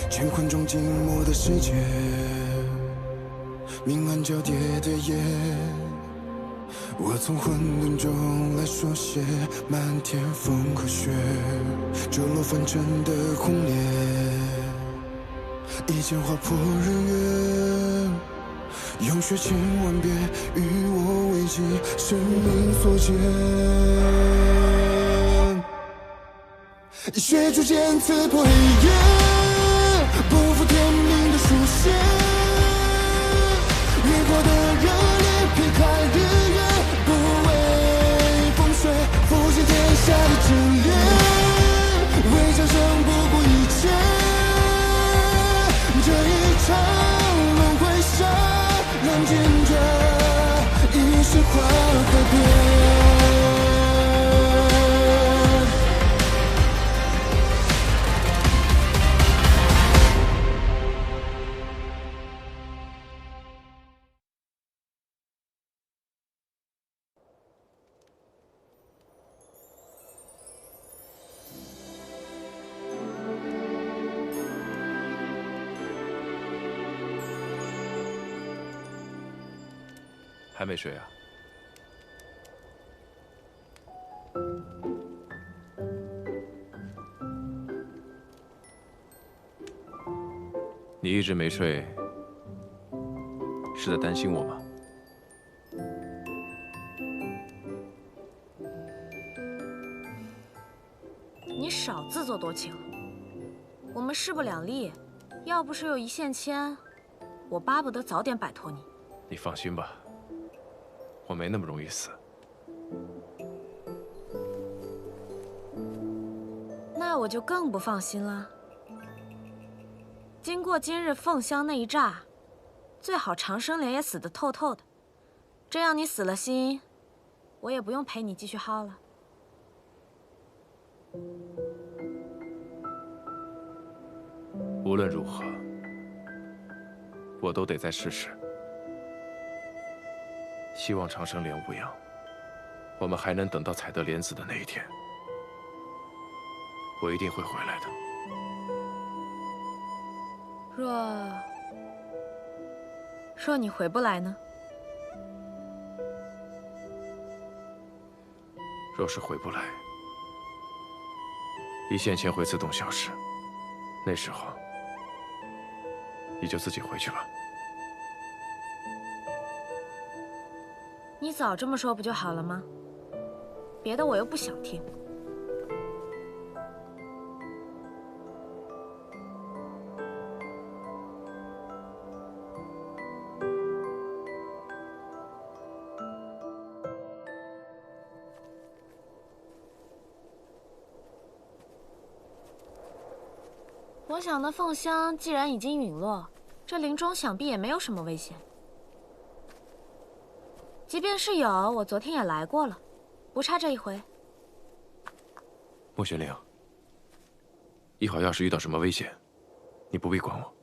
乾坤中静默的世界，明暗交叠的夜，我从混沌中来书写漫天风和雪，折落凡尘的轰烈，一剑划破日月，用血千万遍与我为己，生命所见。以血铸剑刺破黑夜，不负天命的书写，越过的热烈劈开日月，不畏风雪，复兴天下的真烈，为战胜不顾一切，这一场轮回下，让见证一世化和变。还没睡啊？你一直没睡，是在担心我吗？你少自作多情。我们势不两立，要不是有一线牵，我巴不得早点摆脱你。你放心吧。 我没那么容易死。那我就更不放心了。经过今日凤香那一炸，最好长生莲也死得透透的，这样你死了心，我也不用陪你继续耗了。无论如何，我都得再试试。 希望长生莲无恙，我们还能等到采得莲子的那一天。我一定会回来的。若你回不来呢？若是回不来，一线牵会自动消失，那时候你就自己回去吧。 你早这么说不就好了吗？别的我又不想听。我想那凤香既然已经陨落，这林中想必也没有什么危险。 即便是有，我昨天也来过了，不差这一回。莫玄灵，一会儿要是遇到什么危险，你不必管我。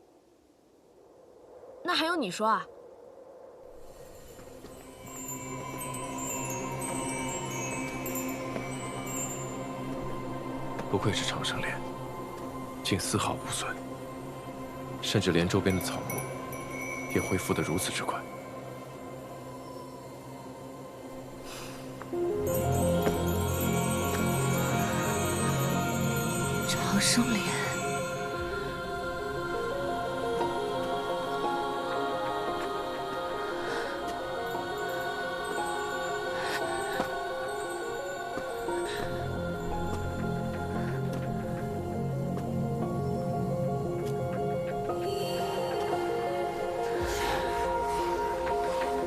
那还用你说啊？不愧是长生莲，竟丝毫无损，甚至连周边的草木也恢复得如此之快。 长生莲，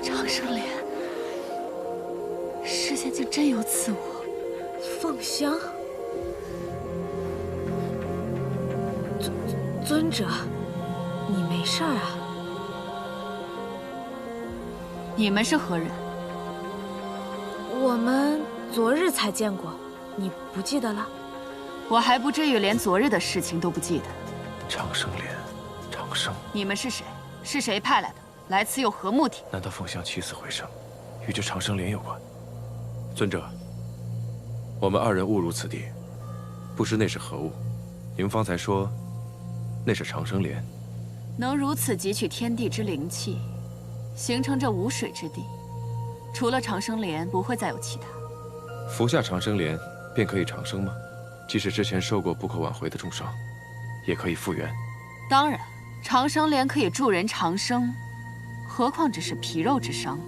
长生莲，世间竟真有此物。凤香。 尊者，你没事儿啊？你们是何人？我们昨日才见过，你不记得了？我还不至于连昨日的事情都不记得。长生莲，长生，你们是谁？是谁派来的？来此有何目的？难道凤香起死回生，与这长生莲有关？尊者，我们二人误入此地，不知那是何物。您方才说，那是长生莲。能如此汲取天地之灵气，形成这无水之地，除了长生莲，不会再有其他。服下长生莲，便可以长生吗？即使之前受过不可挽回的重伤，也可以复原。当然，长生莲可以助人长生，何况只是皮肉之伤呢？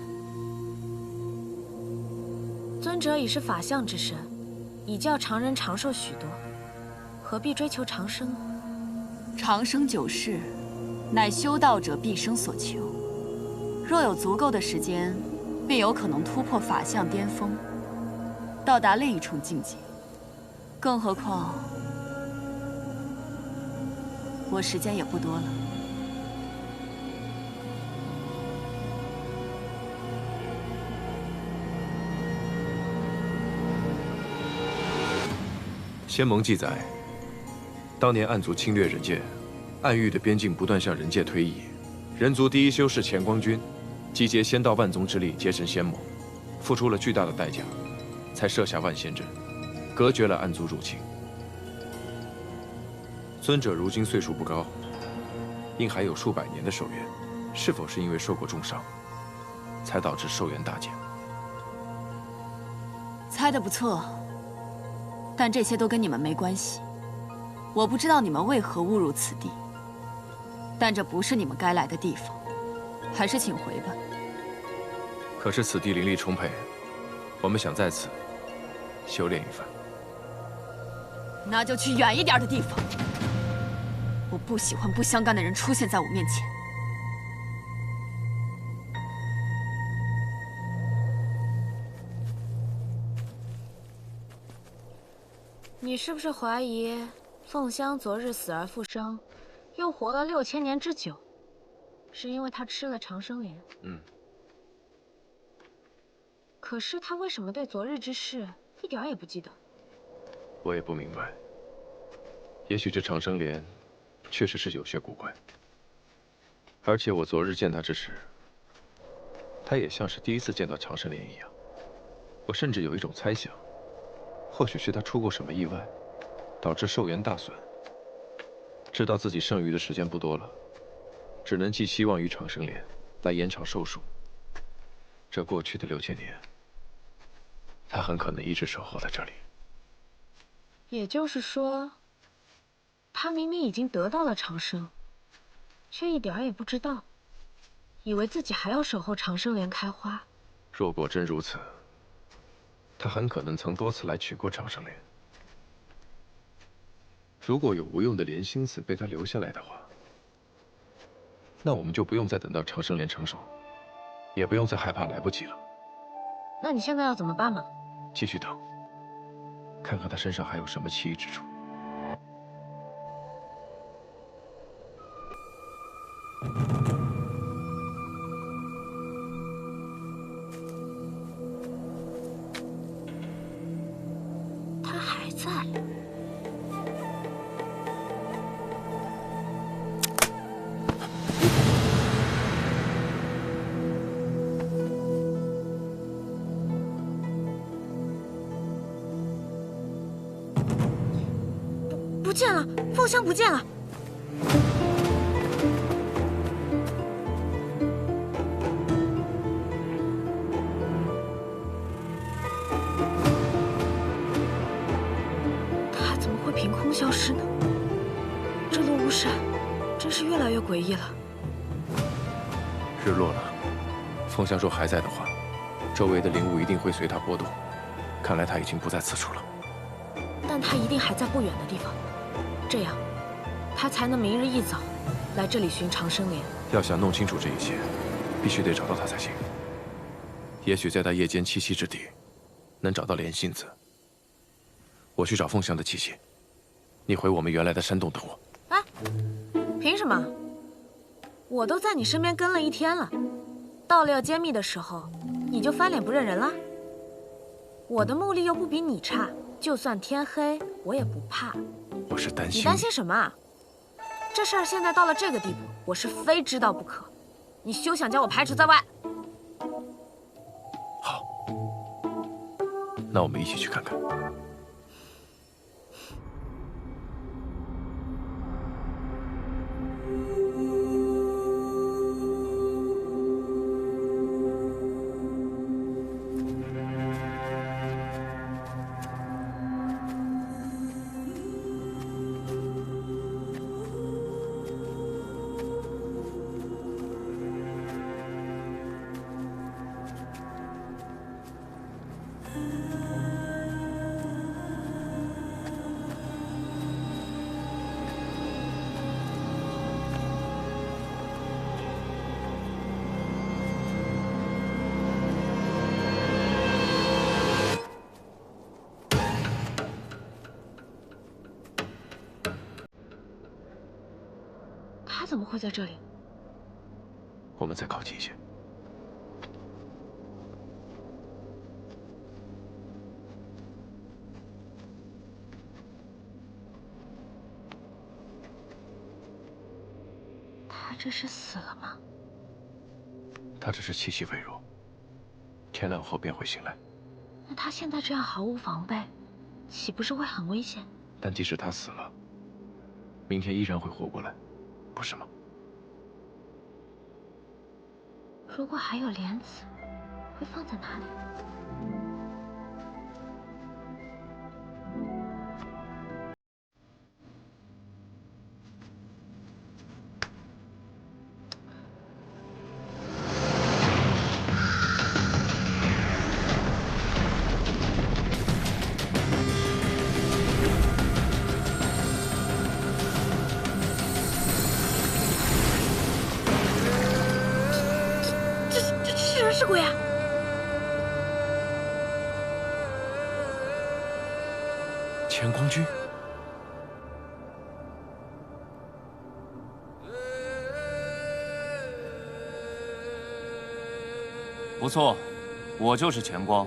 尊者已是法相之身，已教常人长寿许多，何必追求长生呢？长生久视，乃修道者毕生所求。若有足够的时间，便有可能突破法相巅峰，到达另一重境界。更何况，我时间也不多了。仙盟记载，当年暗族侵略人界，暗域的边境不断向人界推移。人族第一修士乾光君，集结仙道万宗之力，结成仙盟，付出了巨大的代价，才设下万仙阵，隔绝了暗族入侵。尊者如今岁数不高，应还有数百年的寿元，是否是因为受过重伤，才导致寿元大减？猜得不错，但这些都跟你们没关系。我不知道你们为何误入此地，但这不是你们该来的地方，还是请回吧。可是此地灵力充沛，我们想在此修炼一番。那就去远一点的地方。我不喜欢不相干的人出现在我面前。你是不是怀疑凤香昨日死而复生，又活了6000年之久，是因为她吃了长生莲？可是她为什么对昨日之事一点也不记得？我也不明白。也许这长生莲确实是有些古怪，而且我昨日见他之时，他也像是第一次见到长生莲一样。我甚至有一种猜想，或许是他出过什么意外，导致寿元大损，知道自己剩余的时间不多了，只能寄希望于长生莲来延长寿数。这过去的6000年，他很可能一直守候在这里。也就是说，他明明已经得到了长生，却一点也不知道，以为自己还要守候长生莲开花。若果真如此，他很可能曾多次来取过长生莲。如果有无用的莲心子被他留下来的话，那我们就不用再等到长生莲成熟，也不用再害怕来不及了。那你现在要怎么办嘛？继续等，看看他身上还有什么奇异之处。他还在。不见了，凤香不见了。他怎么会凭空消失呢？这陆无山真是越来越诡异了。日落了，凤香若还在的话，周围的灵物一定会随他波动。看来他已经不在此处了。但他一定还在不远的地方，这样，他才能明日一早来这里寻长生莲。要想弄清楚这一切，必须得找到他才行。也许在他夜间栖息之地，能找到莲心子。我去找凤香的气息，你回我们原来的山洞等我。哎，凭什么？我都在你身边跟了1天了，到了要揭秘的时候，你就翻脸不认人了？我的目力又不比你差，就算天黑，我也不怕。我是担心。你担心什么啊？这事儿现在到了这个地步，我是非知道不可。你休想将我排除在外。好，那我们一起去看看。他怎么会在这里？我们再靠近一些。他这是死了吗？他只是气息微弱，天亮后便会醒来。那他现在这样毫无防备，岂不是会很危险？但即使他死了，明天依然会活过来，不是吗？如果还有莲子，会放在哪里？是人是鬼啊？乾光君，不错，我就是乾光。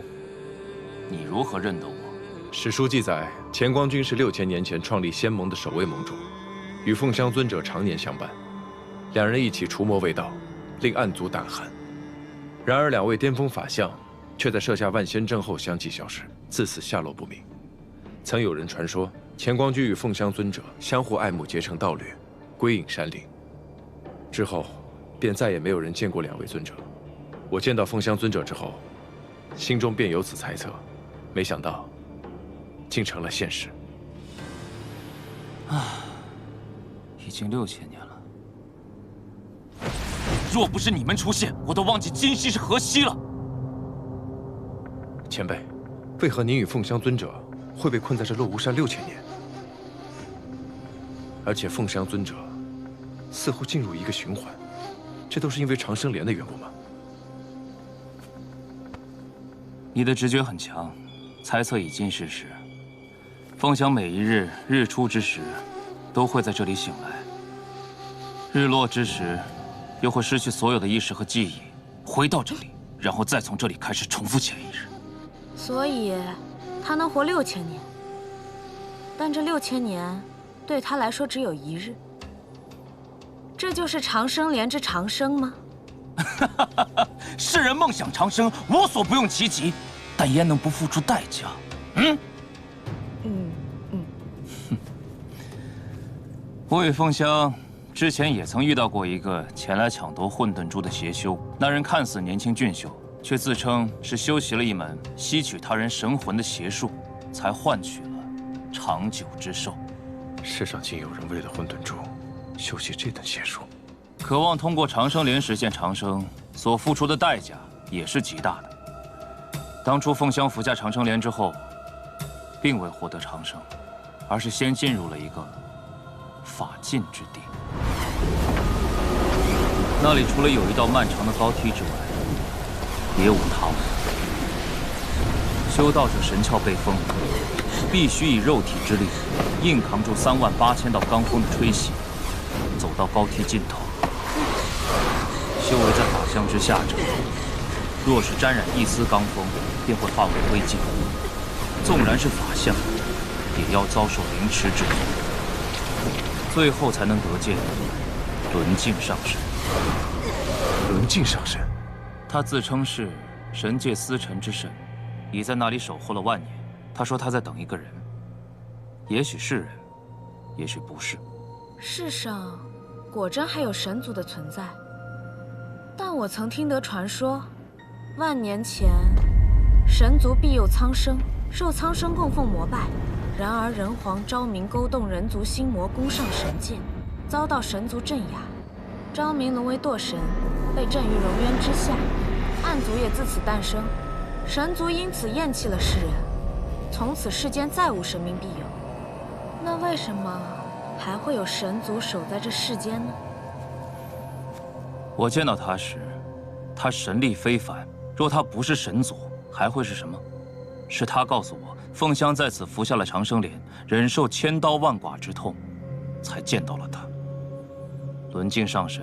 你如何认得我？史书记载，乾光君是6000年前创立仙盟的首位盟主，与凤香尊者常年相伴，两人一起除魔卫道，令暗族胆寒。然而两位巅峰法相却在设下万仙阵后相继消失，自此下落不明。曾有人传说，乾光君与凤香尊者相互爱慕，结成道侣，归隐山林。之后，便再也没有人见过两位尊者。我见到凤香尊者之后，心中便有此猜测，没想到，竟成了现实。已经6000年了。若不是你们出现，我都忘记今夕是何夕了。前辈，为何您与凤香尊者会被困在这落无山6000年？而且凤香尊者似乎进入一个循环，这都是因为长生莲的缘故吗？你的直觉很强，猜测已经是实。凤香每一日日出之时，都会在这里醒来；日落之时，又会失去所有的意识和记忆，回到这里，然后再从这里开始重复前一日。所以，他能活6000年。但这6000年，对他来说只有1日。这就是长生莲之长生吗？世人梦想长生，我所不用其极，但焉能不付出代价？我与凤香之前也曾遇到过一个前来抢夺混沌珠的邪修，那人看似年轻俊秀，却自称是修习了一门吸取他人神魂的邪术，才换取了长久之寿。世上竟有人为了混沌珠修习这等邪术，渴望通过长生莲实现长生，所付出的代价也是极大的。当初凤香服下长生莲之后，并未获得长生，而是先进入了一个法禁之地。那里除了有一道漫长的高梯之外，别无他物。修道者神窍被封，必须以肉体之力硬扛住38000道罡风的吹袭，走到高梯尽头。修为在法相之下者，若是沾染一丝罡风，便会化为灰烬。纵然是法相，也要遭受凌迟之苦，最后才能得见轮境上神。轮境上神，他自称是神界司晨之神，已在那里守候了万年。他说他在等一个人，也许是人，也许不是。世上果真还有神族的存在，但我曾听得传说，万年前神族庇佑苍生，受苍生供奉膜拜。然而人皇昭明勾动人族心魔，攻上神界，遭到神族镇压。昭明沦为堕神，被镇于龙渊之下。暗族也自此诞生，神族因此厌弃了世人，从此世间再无神明庇佑。那为什么还会有神族守在这世间呢？我见到他时，他神力非凡。若他不是神族，还会是什么？是他告诉我，凤香在此服下了长生莲，忍受千刀万剐之痛，才见到了他。轮镜上神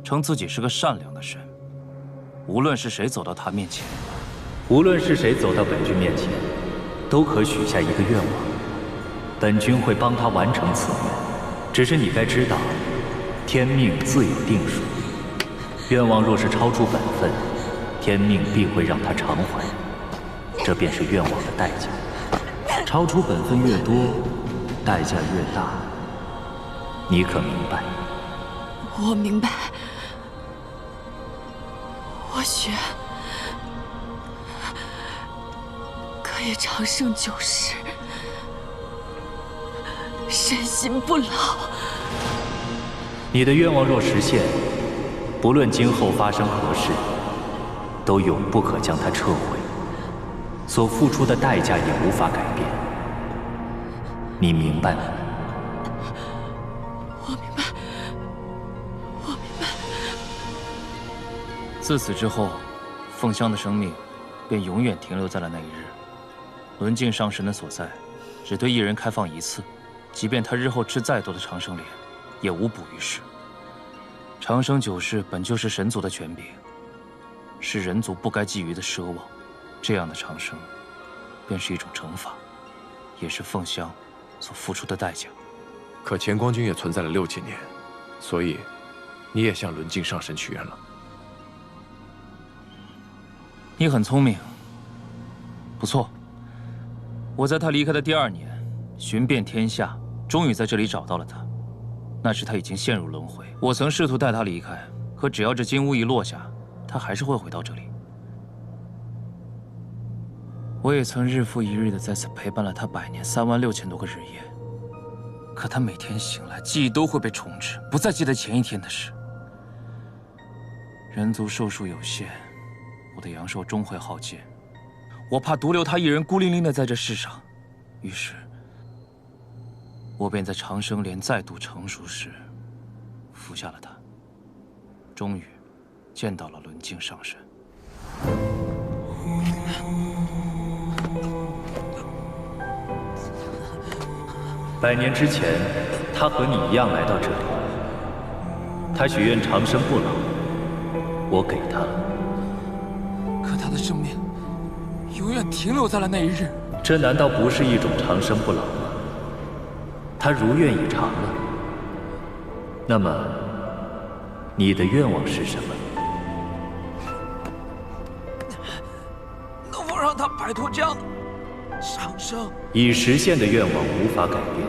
称自己是个善良的神，无论是谁走到他面前，无论是谁走到本君面前，都可许下一个愿望，本君会帮他完成此愿。只是你该知道，天命自有定数，愿望若是超出本分，天命必会让他偿还，这便是愿望的代价。超出本分越多，代价越大，你可明白？我明白。我许可以长生久世，身心不老。你的愿望若实现，不论今后发生何事，都永不可将它撤回，所付出的代价也无法改变。你明白吗？我明白。自此之后，凤香的生命便永远停留在了那一日。轮镜上神的所在，只对一人开放一次，即便他日后吃再多的长生莲，也无补于事。长生久世本就是神族的权柄，是人族不该觊觎的奢望。这样的长生，便是一种惩罚，也是凤香所付出的代价。可乾光君也存在了6几年，所以你也向轮镜上神许愿了。你很聪明，不错。我在他离开的第2年，寻遍天下，终于在这里找到了他。那时他已经陷入轮回，我曾试图带他离开，可只要这金乌一落下，他还是会回到这里。我也曾日复一日的在此陪伴了他100年36000多个日夜，可他每天醒来，记忆都会被重置，不再记得前一天的事。人族寿数有限，我的阳寿终会耗尽，我怕独留他一人孤零零的在这世上，于是，我便在长生莲再度成熟时，服下了它，终于见到了轮镜上神。100年之前，他和你一样来到这里，他许愿长生不老，我给他了。可他的生命永远停留在了那一日。这难道不是一种长生不老吗？他如愿以偿了。那么，你的愿望是什么？能否让他摆脱这样的长生？已实现的愿望无法改变，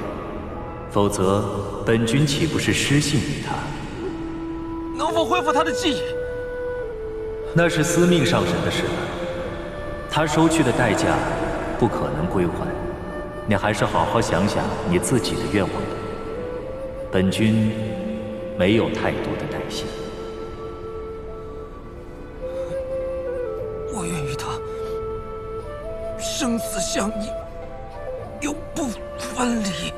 否则本君岂不是失信于他？能否恢复他的记忆？那是司命上神的事了，他收去的代价不可能归还，你还是好好想想你自己的愿望吧。本君没有太多的耐心。我愿与他生死相依，永不分离。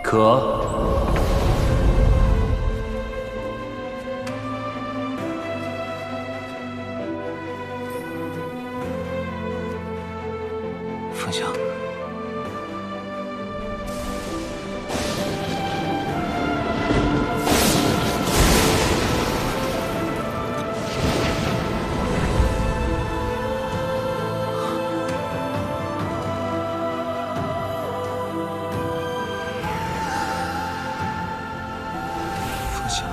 可。凤香，凤香。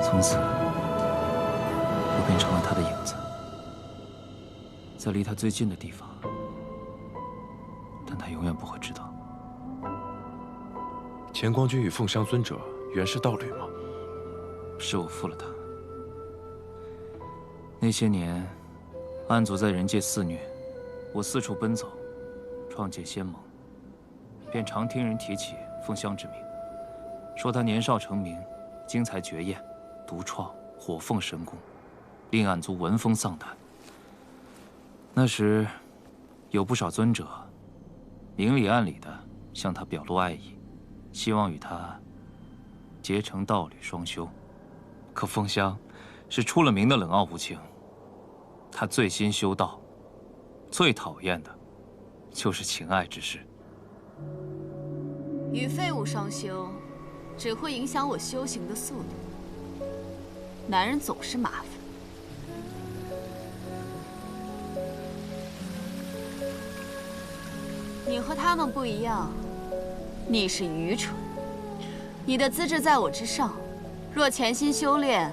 从此，我变成了他的影子，在离他最近的地方，但他永远不会知道。乾光君与凤香尊者原是道侣吗？是我负了他。那些年，暗族在人界肆虐，我四处奔走，创建仙盟，便常听人提起凤香之名，说他年少成名，精才绝艳，独创火凤神功，令暗族闻风丧胆。那时，有不少尊者明里暗里的向他表露爱意，希望与他结成道侣双修。可凤香是出了名的冷傲无情，她醉心修道，最讨厌的就是情爱之事。与废物双修，只会影响我修行的速度。男人总是麻烦。你和他们不一样，你是愚蠢。你的资质在我之上，若潜心修炼，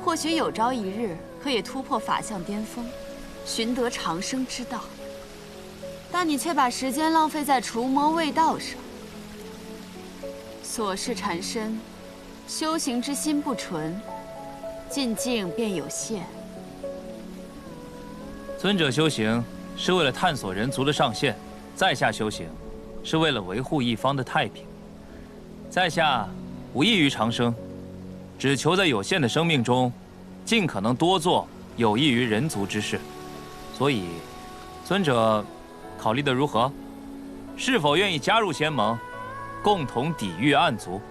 或许有朝一日可以突破法相巅峰，寻得长生之道。但你却把时间浪费在除魔卫道上，琐事缠身，修行之心不纯，进境便有限。尊者修行是为了探索人族的上限。在下修行，是为了维护一方的太平。在下无异于长生，只求在有限的生命中，尽可能多做有益于人族之事。所以，尊者考虑的如何？是否愿意加入仙盟，共同抵御暗族？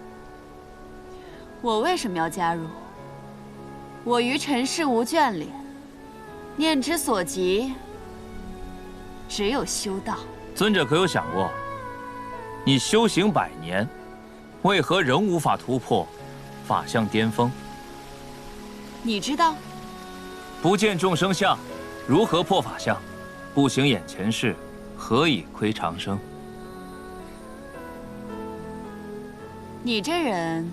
我为什么要加入？我于尘世无眷恋，念之所及，只有修道。尊者可有想过，你修行100年，为何仍无法突破法相巅峰？你知道？不见众生相，如何破法相？不行眼前事，何以窥长生？你这人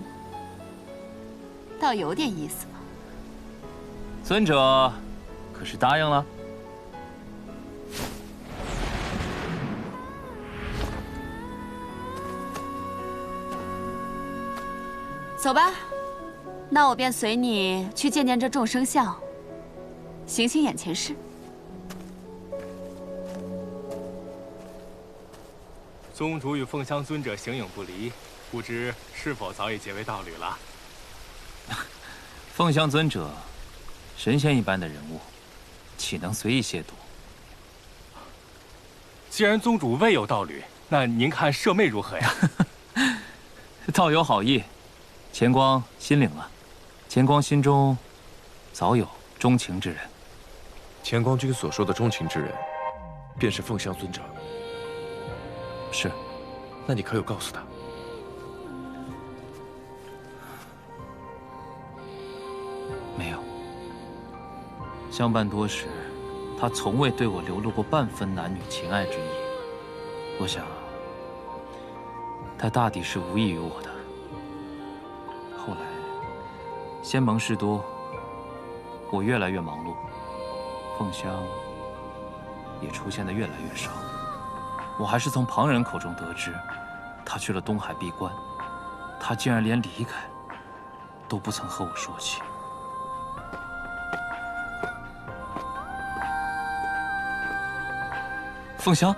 倒有点意思嘛。尊者可是答应了？走吧，那我便随你去见见这众生相，行行眼前事。宗主与凤香尊者形影不离，不知是否早已结为道侣了？凤香尊者，神仙一般的人物，岂能随意亵渎？既然宗主未有道侣，那您看舍妹如何呀？道有好意。钱光心领了，钱光心中早有钟情之人。钱光君所说的钟情之人，便是凤香尊者。是，那你可有告诉他？没有。相伴多时，他从未对我流露过半分男女情爱之意。我想，他大抵是无意于我的。后来，仙盟事多，我越来越忙碌，凤香也出现的越来越少。我还是从旁人口中得知，她去了东海闭关，她竟然连离开都不曾和我说起。凤香，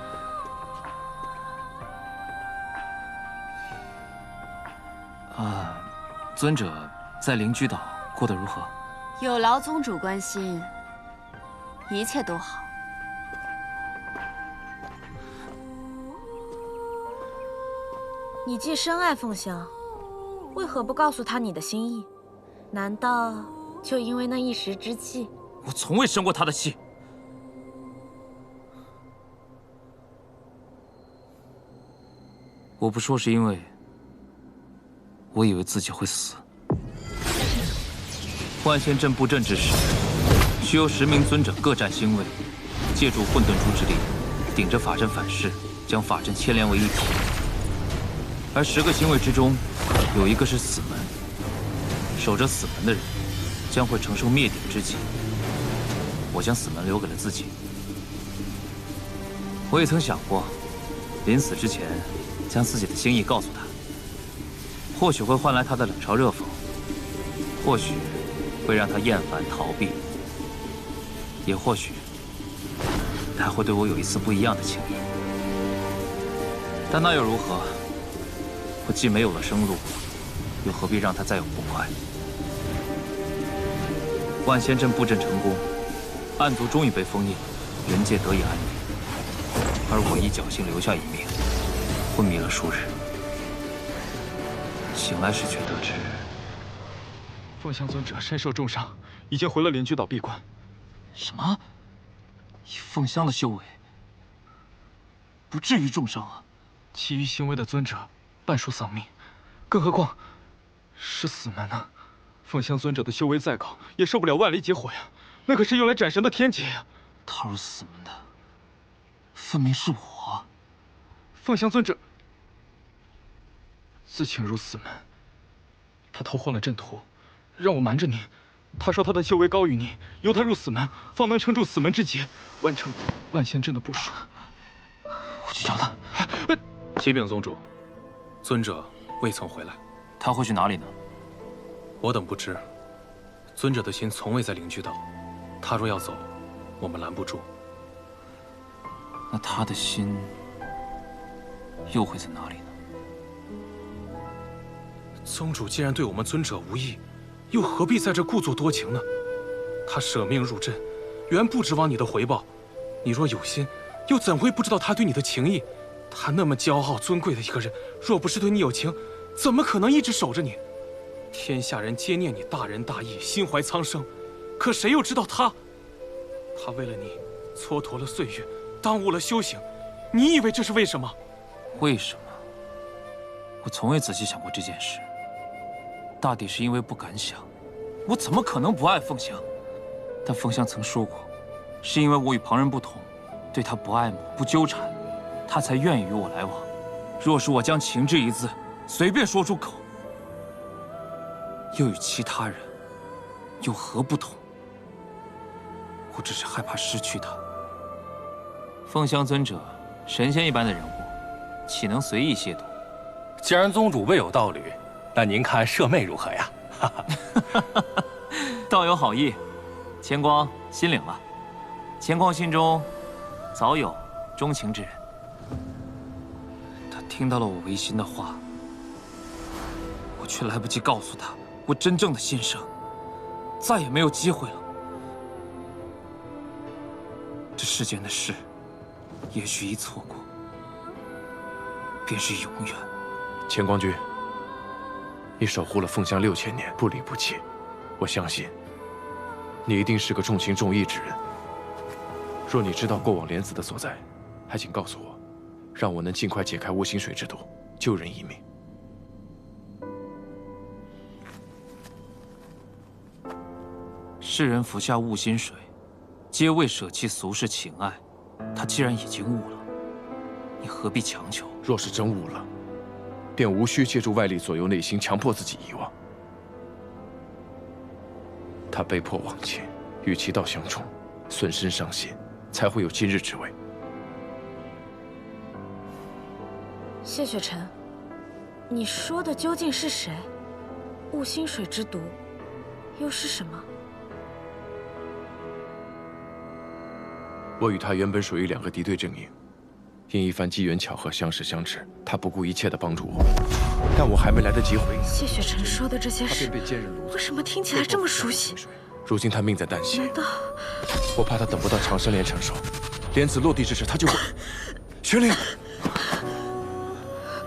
尊者在灵居岛过得如何？有劳宗主关心，一切都好。你既深爱凤香，为何不告诉她你的心意？难道就因为那一时之气？我从未生过她的气。我不说是因为我以为自己会死。万仙阵布阵之时，需由10名尊者各占星位，借助混沌珠之力，顶着法阵反噬，将法阵牵连为一体。而10个星位之中，有一个是死门，守着死门的人将会承受灭顶之劫。我将死门留给了自己。我也曾想过，临死之前将自己的心意告诉他，或许会换来他的冷嘲热讽，或许会让他厌烦逃避，也或许他会对我有一丝不一样的情谊。但那又如何？我既没有了生路，又何必让他再有不快？万仙阵布阵成功，暗族终于被封印，人界得以安宁，而我亦侥幸留下一命，昏迷了数日。醒来时却得知，凤香尊者身受重伤，已经回了灵居岛闭关。什么？以凤香的修为，不至于重伤啊！其余行为的尊者，半数丧命，更何况是死门呢？凤香尊者的修为再高，也受不了万里劫火呀！那可是用来斩神的天劫呀！踏入死门的，分明是我。凤香尊者自请入死门，他偷换了阵图，让我瞒着你。他说他的修为高于你，由他入死门，方能撑住死门之劫，完成万仙阵的部署。我去找他。启禀宗主，尊者未曾回来。他会去哪里呢？我等不知。尊者的心从未在灵居岛，他若要走，我们拦不住。那他的心又会在哪里呢？宗主既然对我们尊者无益，又何必在这故作多情呢？他舍命入阵，原不指望你的回报。你若有心，又怎会不知道他对你的情谊？他那么骄傲尊贵的一个人，若不是对你有情，怎么可能一直守着你？天下人皆念你大仁大义，心怀苍生，可谁又知道他为了你蹉跎了岁月，耽误了修行。你以为这是为什么？为什么？我从未仔细想过这件事。大抵是因为不敢想，我怎么可能不爱凤香？但凤香曾说过，是因为我与旁人不同，对她不爱慕、不纠缠，她才愿意与我来往。若是我将情这一字随便说出口，又与其他人有何不同？我只是害怕失去她。凤香尊者，神仙一般的人物，岂能随意亵渎？既然宗主未有道侣，那您看舍妹如何呀？道有好意，钱光心领了。钱光心中早有钟情之人。他听到了我违心的话，我却来不及告诉他我真正的心声，再也没有机会了。这世间的事，也许一错过，便是永远。钱光君，你守护了凤香6000年，不离不弃，我相信你一定是个重情重义之人。若你知道过往莲子的所在，还请告诉我，让我能尽快解开无心水之毒，救人一命。世人服下悟心水，皆为舍弃俗世情爱。他既然已经悟了，你何必强求？若是真悟了，便无需借助外力左右内心，强迫自己遗忘。他被迫忘情，与其道相冲，损身伤心，才会有今日之危。谢雪晨，你说的究竟是谁？悟心水之毒，又是什么？我与他原本属于2个敌对阵营，因一番机缘巧合相识相知，他不顾一切地帮助我，但我还没来得及回应，谢雪晨说的这些他事，便被奸人掳走。为什么听起来这么熟悉？如今他命在旦夕，难道我怕他等不到长生莲成熟，莲子落地之时，他就会……玄灵，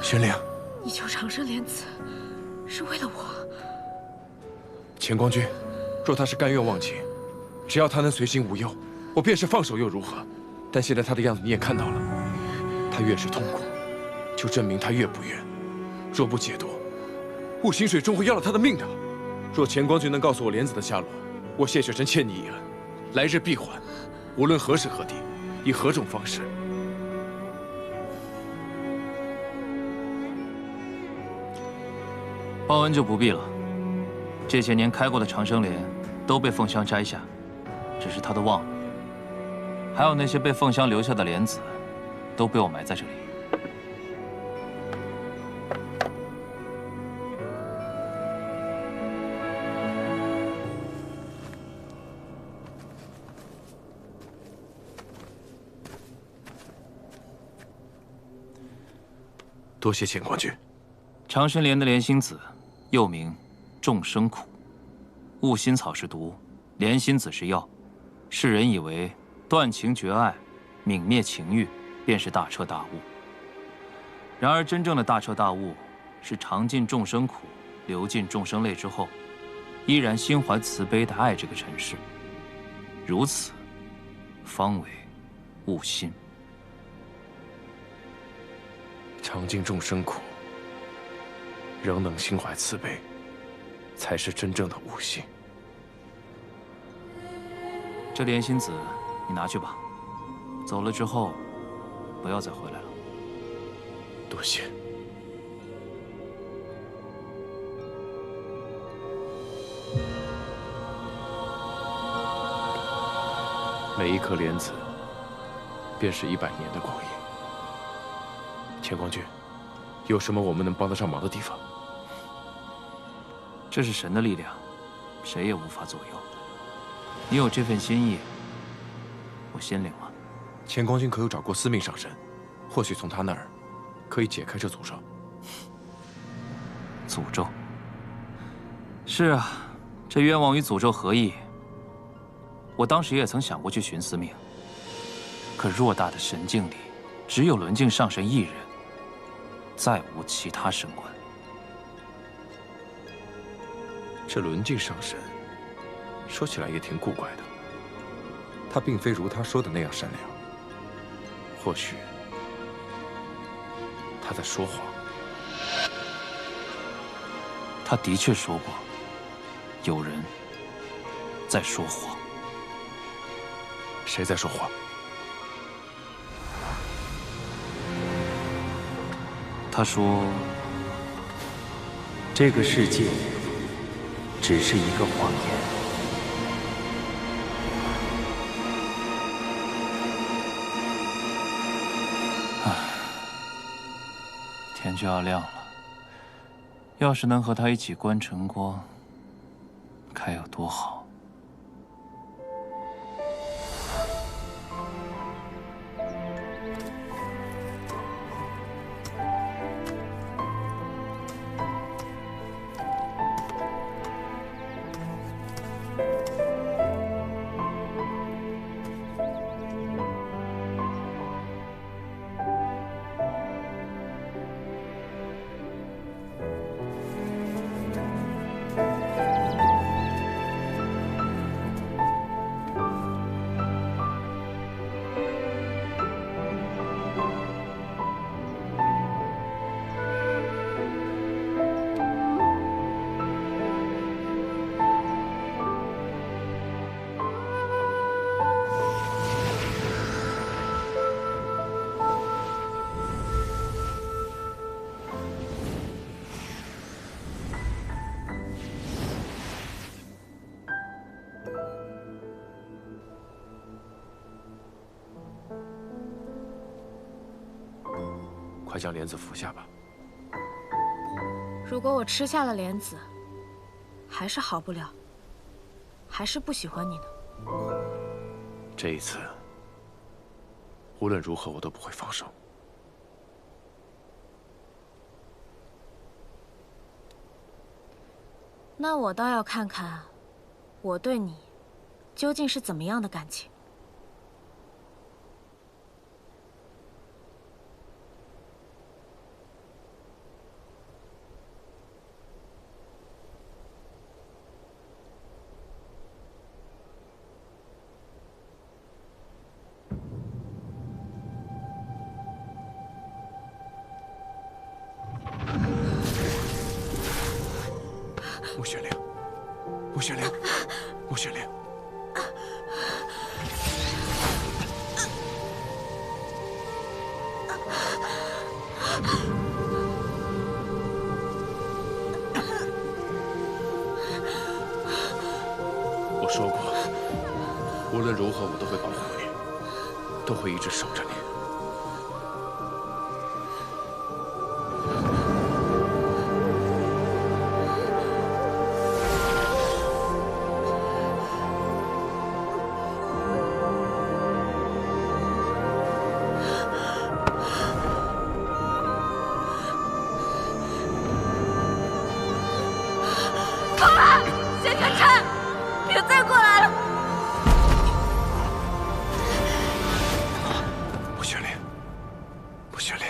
玄灵，你救长生莲子是为了我？钱光君，若他是甘愿忘情，只要他能随心无忧，我便是放手又如何？但现在他的样子你也看到了，他越是痛苦，就证明他越不愿。若不解脱，悟心水终会要了他的命的。若钱光君能告诉我莲子的下落，我谢雪晨欠你一恩，来日必还。无论何时何地，以何种方式。报恩就不必了。这些年开过的长生莲都被凤香摘下，只是她都忘了。还有那些被凤香留下的莲子，都被我埋在这里。多谢钱光君。长生莲的莲心子，又名众生苦。悟心草是毒，莲心子是药。世人以为断情绝爱、泯灭情欲，便是大彻大悟。然而真正的大彻大悟，是尝尽众生苦，流尽众生泪之后，依然心怀慈悲地爱这个尘世。如此，方为悟心。尝尽众生苦，仍能心怀慈悲，才是真正的悟性。这莲心子，你拿去吧。走了之后，不要再回来了。多谢。每一颗莲子，便是100年的光阴。乾光君，有什么我们能帮得上忙的地方？这是神的力量，谁也无法左右。你有这份心意，我心领了。乾光君可有找过司命上神？或许从他那儿可以解开这诅咒。诅咒？是啊，这冤枉与诅咒何异？我当时也曾想过去寻司命，可偌大的神境里，只有轮镜上神一人，再无其他神官。这轮镜上神，说起来也挺古怪的。他并非如他说的那样善良，或许他在说谎。他的确说过，有人在说谎。谁在说谎？他说，这个世界只是一个谎言。天就要亮了，要是能和他一起观晨光，该有多好。快将莲子服下吧。如果我吃下了莲子，还是好不了，还是不喜欢你呢。这一次，无论如何我都不会放手。那我倒要看看，我对你究竟是怎么样的感情。穆雪玲，穆雪玲，穆雪玲。我说过，无论如何我都会保护你，都会一直守着你。谢全琛，别再过来了！穆雪玲，穆雪玲。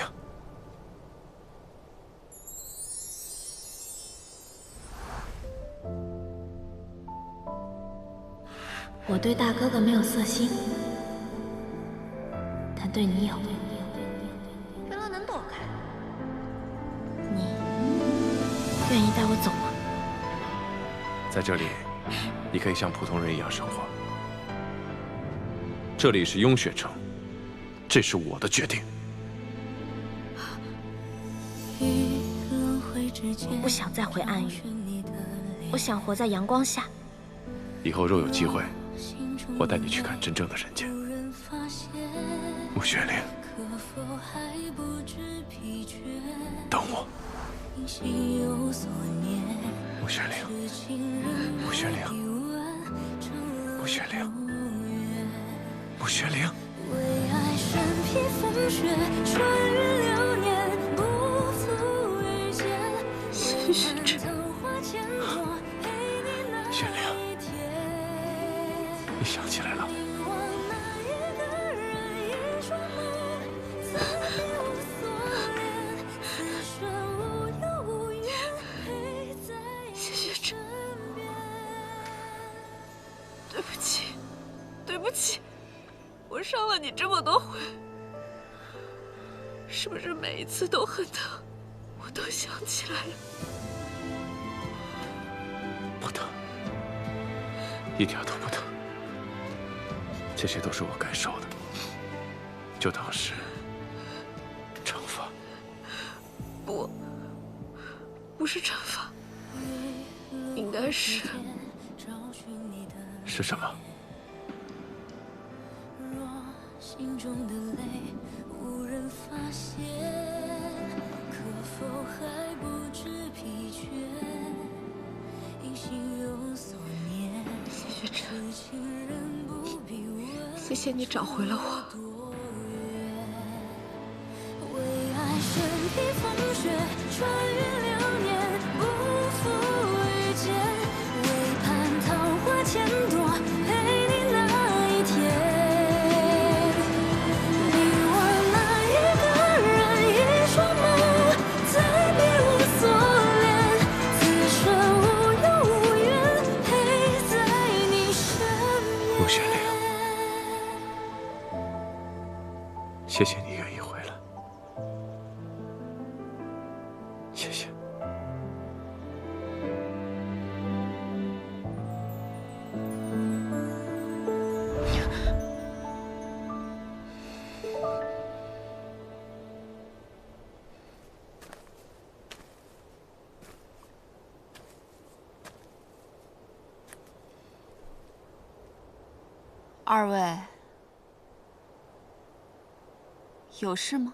我对大哥哥没有色心，但对你有。原来能躲开。你愿意带我走吗？在这里，你可以像普通人一样生活。这里是雍雪城，这是我的决定。我不想再回暗域，我想活在阳光下。以后若有机会，我带你去看真正的人间。穆雪玲，等我。穆雪玲，穆雪玲，穆雪玲，穆雪玲。为爱身披风雪，穿越流年，不负遇见。谢雪芝。雪玲，你想起来了？谢雪芝，对不起，对不起，我伤了你这么多回，是不是每一次都很疼？我都想起来了。不疼，一点都不疼。这些都是我该受的，就当是惩罚。不，不是惩罚，应该是什么？心中的泪无人发现，可否还不知疲倦？因心有所念。谢雪芝，谢谢你找回了我。为爱身披风雪，穿越流年，不负遇见。为盼桃花千朵，陪你那一天。你我那一个人，一双眸，再别无所恋。此生无忧无怨，陪在你身边。穆雪玲，谢谢你愿意回来，谢谢。二位有事吗？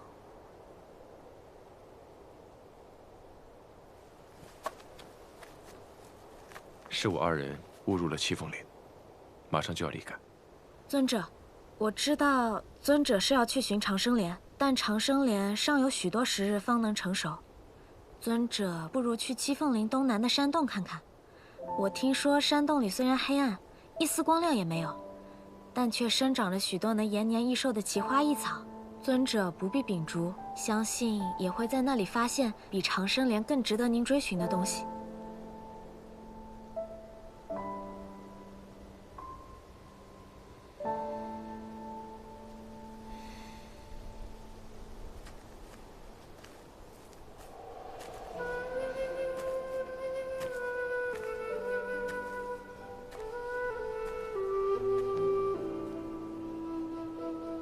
是我二人误入了七凤岭，马上就要离开。尊者，我知道尊者是要去寻长生莲，但长生莲尚有许多时日方能成熟。尊者不如去七凤岭东南的山洞看看。我听说山洞里虽然黑暗，一丝光亮也没有，但却生长着许多能延年益寿的奇花异草。尊者不必秉烛，相信也会在那里发现比长生莲更值得您追寻的东西。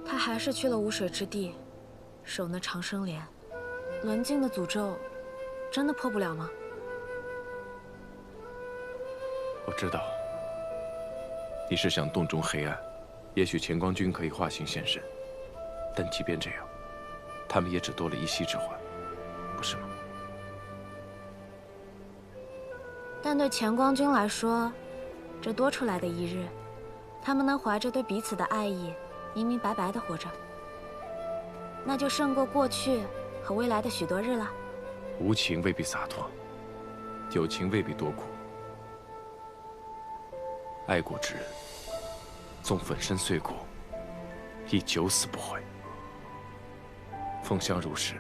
他还是去了无水之地，守那长生莲。轮镜的诅咒，真的破不了吗？我知道，你是想洞中黑暗，也许乾光君可以化形现身，但即便这样，他们也只多了一息之欢，不是吗？但对乾光君来说，这多出来的一日，他们能怀着对彼此的爱意，明明白白的活着，那就胜过过去和未来的许多日了。无情未必洒脱，有情未必多苦。爱过之人，纵粉身碎骨，亦九死不悔。凤香如是，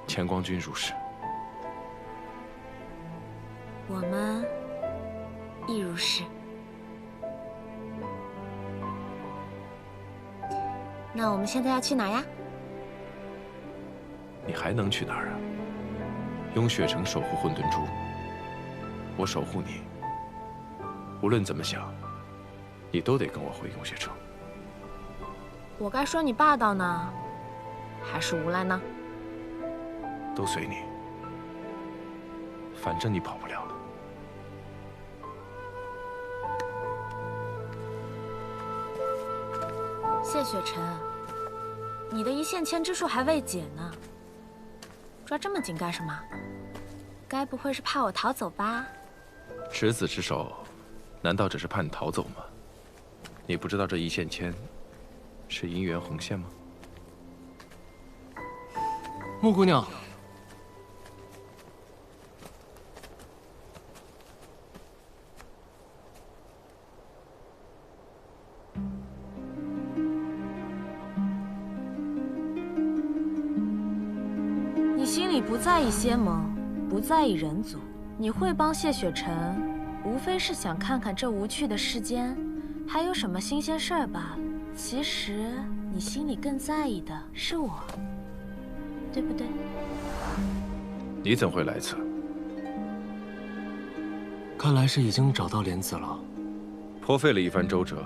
乾光君如是，我们亦如是。那我们现在要去哪呀？你还能去哪儿啊？雍雪城守护混沌珠，我守护你。无论怎么想，你都得跟我回雍雪城。我该说你霸道呢，还是无赖呢？都随你，反正你跑不了了。谢雪晨，你的一线牵之术还未解呢，抓这么紧干什么？该不会是怕我逃走吧？执子之手，难道只是怕你逃走吗？你不知道这一线牵是姻缘红线吗？穆姑娘，你心里不在意仙盟，不在意人族，你会帮谢雪晨，无非是想看看这无趣的世间还有什么新鲜事儿罢了。其实你心里更在意的是我，对不对？你怎会来此？看来是已经找到莲子了。颇费了一番周折，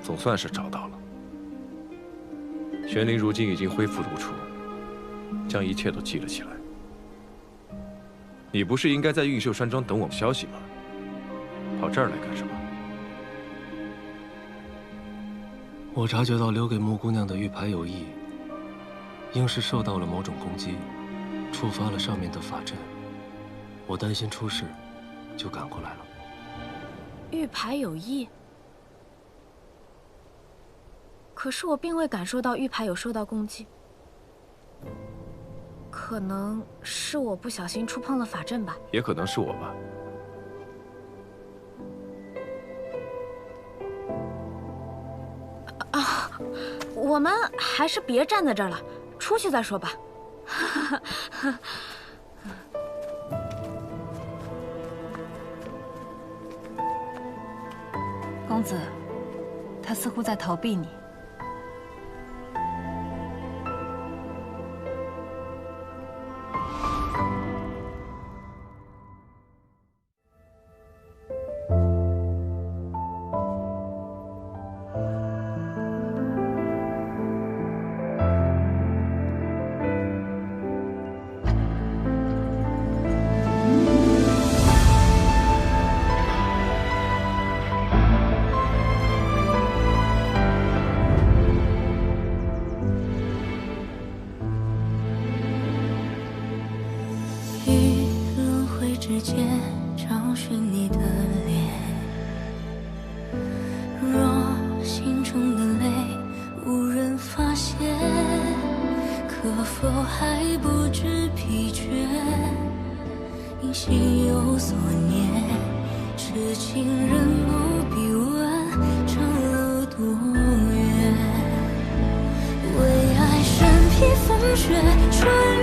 总算是找到了。玄灵如今已经恢复如初，将一切都记了起来。你不是应该在运秀山庄等我们消息吗？跑这儿来干什么？我察觉到留给穆姑娘的玉牌有异，应是受到了某种攻击，触发了上面的法阵。我担心出事，就赶过来了。玉牌有异，可是我并未感受到玉牌有受到攻击，可能是我不小心触碰了法阵吧，也可能是我吧。我们还是别站在这儿了，出去再说吧。公子，他似乎在逃避你。之间找寻你的脸，若心中的泪无人发现，可否还不知疲倦？因心有所念，痴情人不必问长路多远，为爱身披风雪。